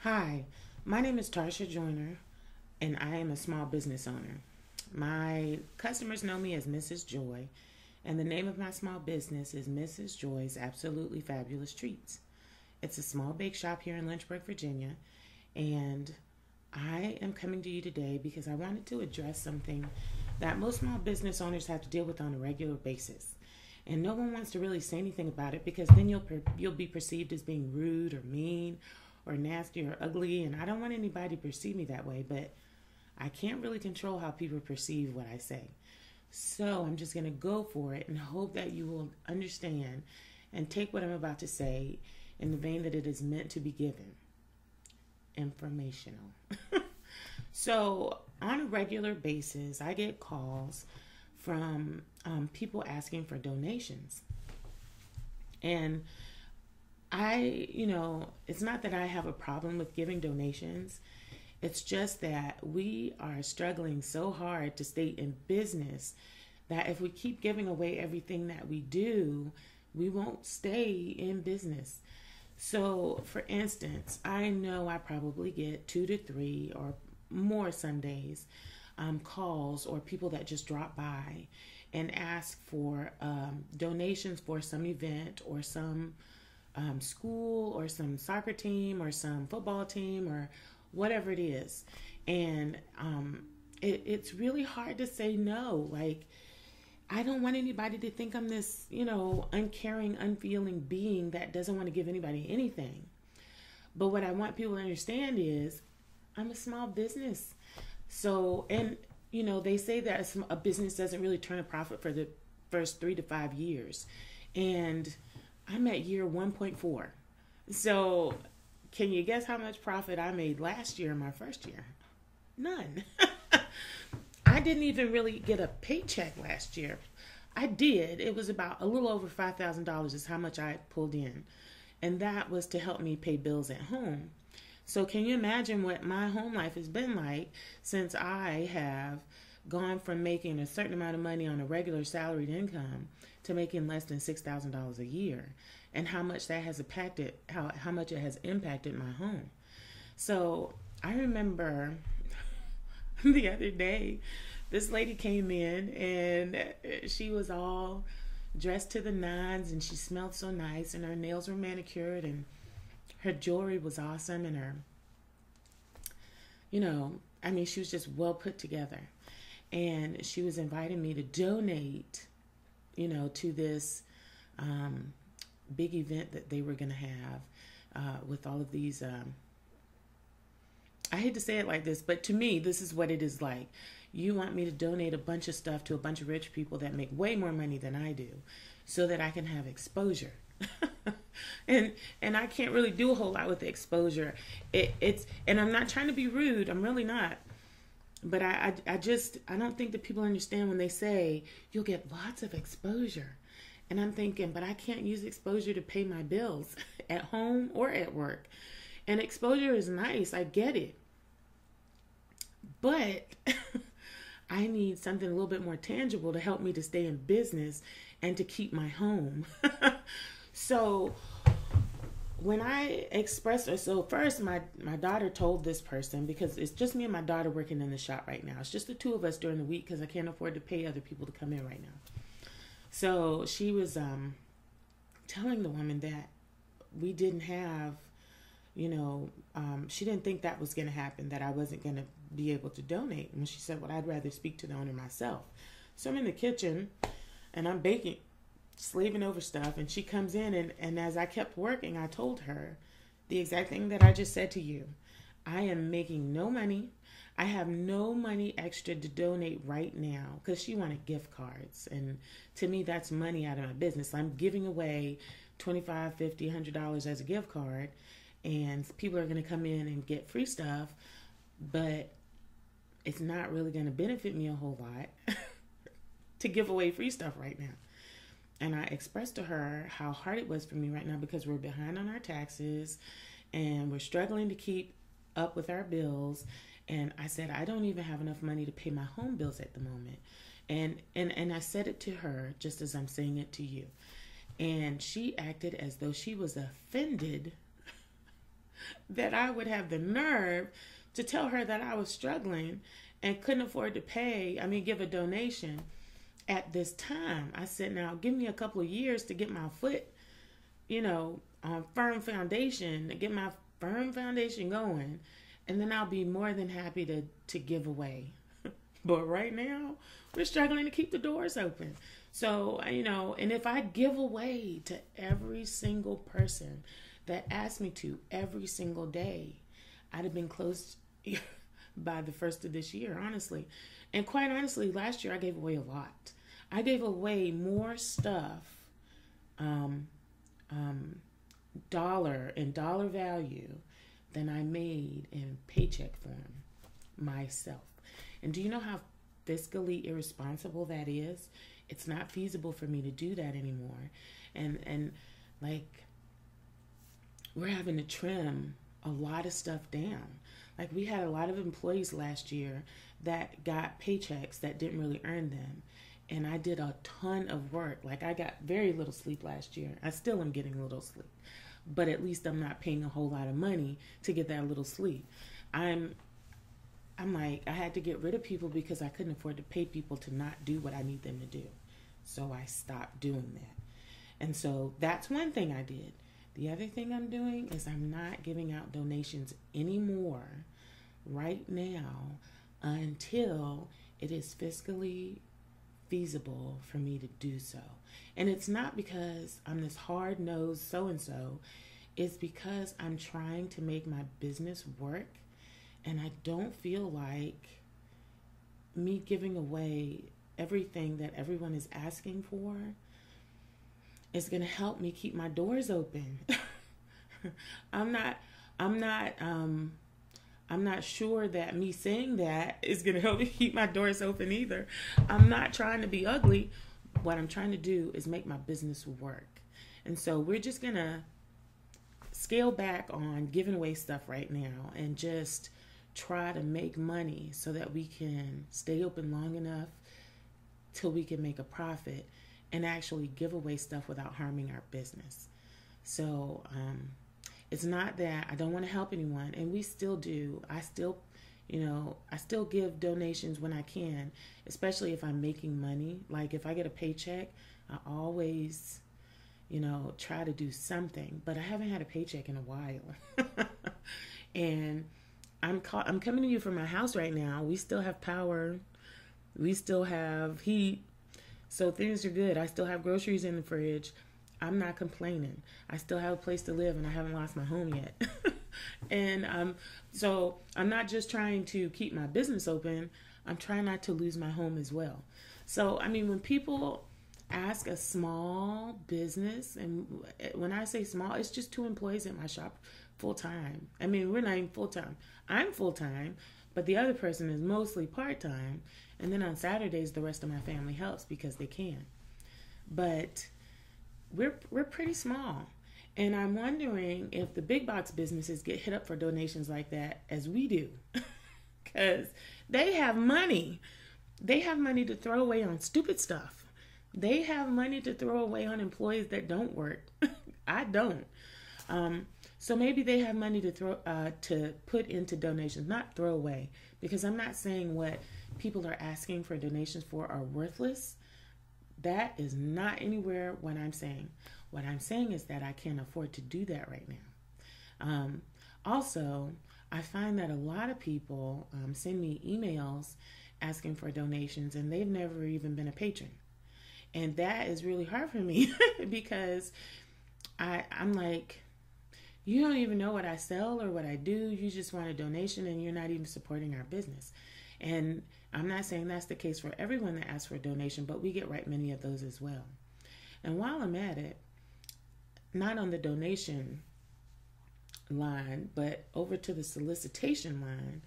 Hi, my name is Tarsha Joyner, and I am a small business owner. My customers know me as Mrs. Joy, and the name of my small business is Mrs. Joy's Absolutely Fabulous Treats. It's a small bake shop here in Lynchburg, Virginia, and I am coming to you today because I wanted to address something that most small business owners have to deal with on a regular basis. And no one wants to really say anything about it because then you'll be perceived as being rude or mean or nasty or ugly, and I don't want anybody to perceive me that way, but I can't really control how people perceive what I say. So I'm just going to go for it and hope that you will understand and take what I'm about to say in the vein that it is meant to be given. Informational. So on a regular basis, I get calls from people asking for donations. And it's not that I have a problem with giving donations. It's just that we are struggling so hard to stay in business that if we keep giving away everything that we do, we won't stay in business. So, for instance, I know I probably get 2 to 3 or more some days calls or people that just drop by and ask for donations for some event or some school or some soccer team or some football team or whatever it is. And it's really hard to say no. Like, I don't want anybody to think I'm this, uncaring, unfeeling being that doesn't want to give anybody anything. But what I want people to understand is I'm a small business. So, and, they say that a business doesn't really turn a profit for the first 3 to 5 years. And I'm at year 1.4. So, can you guess how much profit I made last year in my first year? None. I didn't even really get a paycheck last year. I did. It was about a little over $5,000 is how much I pulled in. And that was to help me pay bills at home. So can you imagine what my home life has been like since I have gone from making a certain amount of money on a regular salaried income to making less than $6,000 a year, and how much that has impacted, how much it has impacted my home. So I remember the other day, this lady came in and she was all dressed to the nines and she smelled so nice and her nails were manicured and her jewelry was awesome and she was just well put together. And she was inviting me to donate, to this big event that they were going to have with all of these. I hate to say it like this, but to me, this is what it is like. You want me to donate a bunch of stuff to a bunch of rich people that make way more money than I do so that I can have exposure. and I can't really do a whole lot with the exposure. And I'm not trying to be rude. I'm really not. But I don't think that people understand when they say you'll get lots of exposure. And I'm thinking, but I can't use exposure to pay my bills at home or at work. And exposure is nice. I get it. But I need something a little bit more tangible to help me to stay in business and to keep my home. So when I expressed, so first my daughter told this person, because it's just me and my daughter working in the shop right now. It's just the two of us during the week because I can't afford to pay other people to come in right now. So she was telling the woman that we didn't have, she didn't think that was going to happen, that I wasn't going to be able to donate. And she said, well, I'd rather speak to the owner myself. So I'm in the kitchen and I'm baking, slaving over stuff, and she comes in and as I kept working, I told her the exact thing that I just said to you. I am making no money. I have no money extra to donate right now, because she wanted gift cards, and to me that's money out of my business. I'm giving away $25, $50, $100 as a gift card, and people are going to come in and get free stuff, but it's not really going to benefit me a whole lot to give away free stuff right now. And I expressed to her how hard it was for me right now because we're behind on our taxes and we're struggling to keep up with our bills. And I said, I don't even have enough money to pay my home bills at the moment. And I said it to her just as I'm saying it to you. And she acted as though she was offended that I would have the nerve to tell her that I was struggling and couldn't afford to pay, give a donation at this time. I said, now give me a couple of years to get my foot, on firm foundation, to get my firm foundation going, and then I'll be more than happy to give away. But right now, we're struggling to keep the doors open. So, and if I give away to every single person that asked me to every single day, I'd have been closed by the first of this year, honestly. And quite honestly, last year I gave away a lot. I gave away more stuff, dollar value than I made in paycheck form myself. And do you know how fiscally irresponsible that is? It's not feasible for me to do that anymore. And like, we're having to trim a lot of stuff down. Like, we had a lot of employees last year that got paychecks that didn't really earn them. And I did a ton of work. Like, I got very little sleep last year. I still am getting little sleep. But at least I'm not paying a whole lot of money to get that little sleep. I'm like, I had to get rid of people because I couldn't afford to pay people to not do what I need them to do. So I stopped doing that. And so that's one thing I did. The other thing I'm doing is I'm not giving out donations anymore right now until it is fiscally feasible for me to do so. And it's not because I'm this hard-nosed so-and-so. It's because I'm trying to make my business work, and I don't feel like me giving away everything that everyone is asking for is going to help me keep my doors open. I'm not sure that me saying that is going to help me keep my doors open either. I'm not trying to be ugly. What I'm trying to do is make my business work. And so we're just going to scale back on giving away stuff right now and just try to make money so that we can stay open long enough till we can make a profit and actually give away stuff without harming our business. So it's not that I don't want to help anyone, and we still do. I still give donations when I can, especially if I'm making money. Like, if I get a paycheck, I always, try to do something. But I haven't had a paycheck in a while. And I'm coming to you from my house right now. We still have power. We still have heat. So things are good. I still have groceries in the fridge. I'm not complaining. I still have a place to live, and I haven't lost my home yet. And so I'm not just trying to keep my business open. I'm trying not to lose my home as well. So, when people ask a small business, and when I say small, it's just 2 employees at my shop full time. We're not even full time. I'm full time, but the other person is mostly part time. And then on Saturdays, the rest of my family helps because they can. But we're pretty small. And I'm wondering if the big box businesses get hit up for donations like that as we do. Because they have money. They have money to throw away on stupid stuff. They have money to throw away on employees that don't work. I don't. So maybe they have money to put into donations, not throw away. Because I'm not saying what people are asking for donations for are worthless. That is not anywhere what I'm saying. What I'm saying is that I can't afford to do that right now. Also, I find that a lot of people send me emails asking for donations, and they've never even been a patron. And that is really hard for me because I'm like, you don't even know what I sell or what I do. You just want a donation, and you're not even supporting our business. And I'm not saying that's the case for everyone that asks for a donation, but we get right many of those as well. And while I'm at it, not on the donation line, but over to the solicitation line,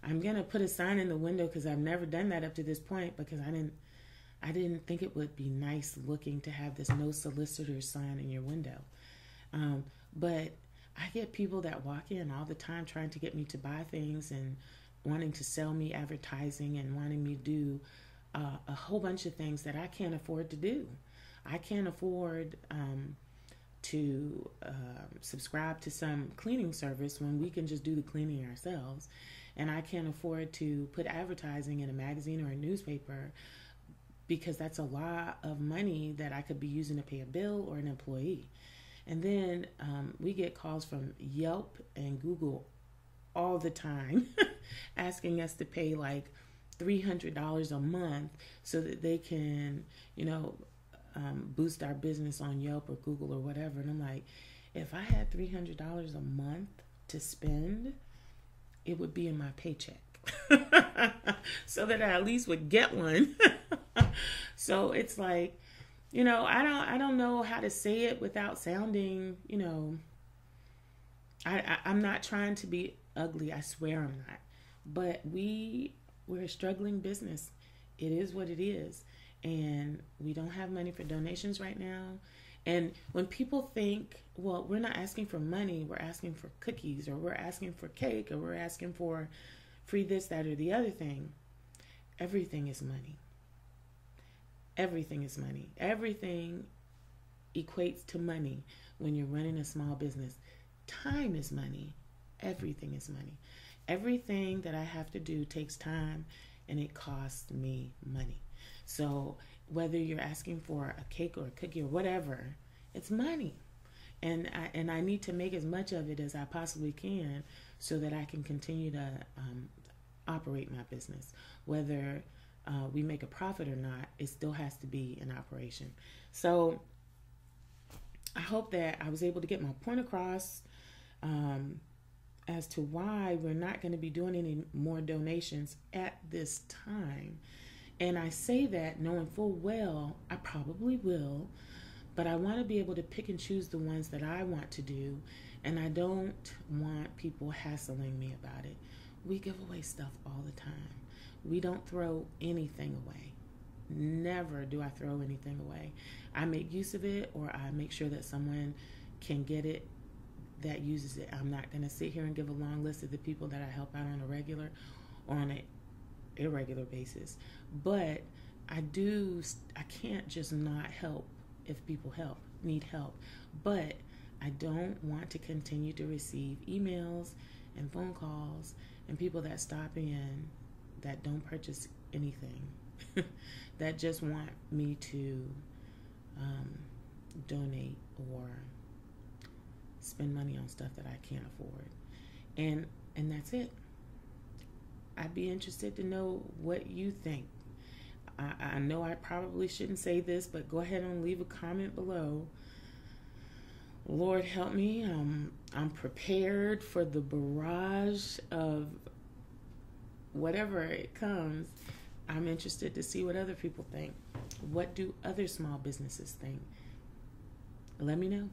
I'm going to put a sign in the window because I've never done that up to this point because I didn't think it would be nice looking to have this no solicitor sign in your window. But I get people that walk in all the time trying to get me to buy things and wanting to sell me advertising and wanting me to do a whole bunch of things that I can't afford to do. I can't afford to subscribe to some cleaning service when we can just do the cleaning ourselves. And I can't afford to put advertising in a magazine or a newspaper because that's a lot of money that I could be using to pay a bill or an employee. And then we get calls from Yelp and Google all the time asking us to pay like $300 a month so that they can, boost our business on Yelp or Google or whatever. And I'm like, if I had $300 a month to spend, it would be in my paycheck so that I at least would get one. So it's like, I don't know how to say it without sounding, I'm not trying to be ugly. I swear I'm not. But we're a struggling business. It is what it is. And we don't have money for donations right now. And when people think, well, we're not asking for money, we're asking for cookies, or we're asking for cake, or we're asking for free this, that, or the other thing, everything is money. Everything is money. Everything equates to money when you're running a small business. Time is money. Everything is money. Everything that I have to do takes time, and it costs me money. So whether you're asking for a cake or a cookie or whatever, it's money. And I need to make as much of it as I possibly can so that I can continue to operate my business. Whether we make a profit or not, it still has to be an operation. So I hope that I was able to get my point across as to why we're not going to be doing any more donations at this time. And I say that knowing full well I probably will, but I want to be able to pick and choose the ones that I want to do, and I don't want people hassling me about it. We give away stuff all the time. We don't throw anything away. Never do I throw anything away. I make use of it, or I make sure that someone can get it that uses it. I'm not going to sit here and give a long list of the people that I help out on a regular or on an irregular basis. But I can't just not help if people need help. But I don't want to continue to receive emails and phone calls and people that stop in that don't purchase anything, that just want me to donate or spend money on stuff that I can't afford. And that's it. I'd be interested to know what you think. I know I probably shouldn't say this, but go ahead and leave a comment below. Lord help me. I'm prepared for the barrage of whatever it comes. I'm interested to see what other people think. What do other small businesses think? Let me know.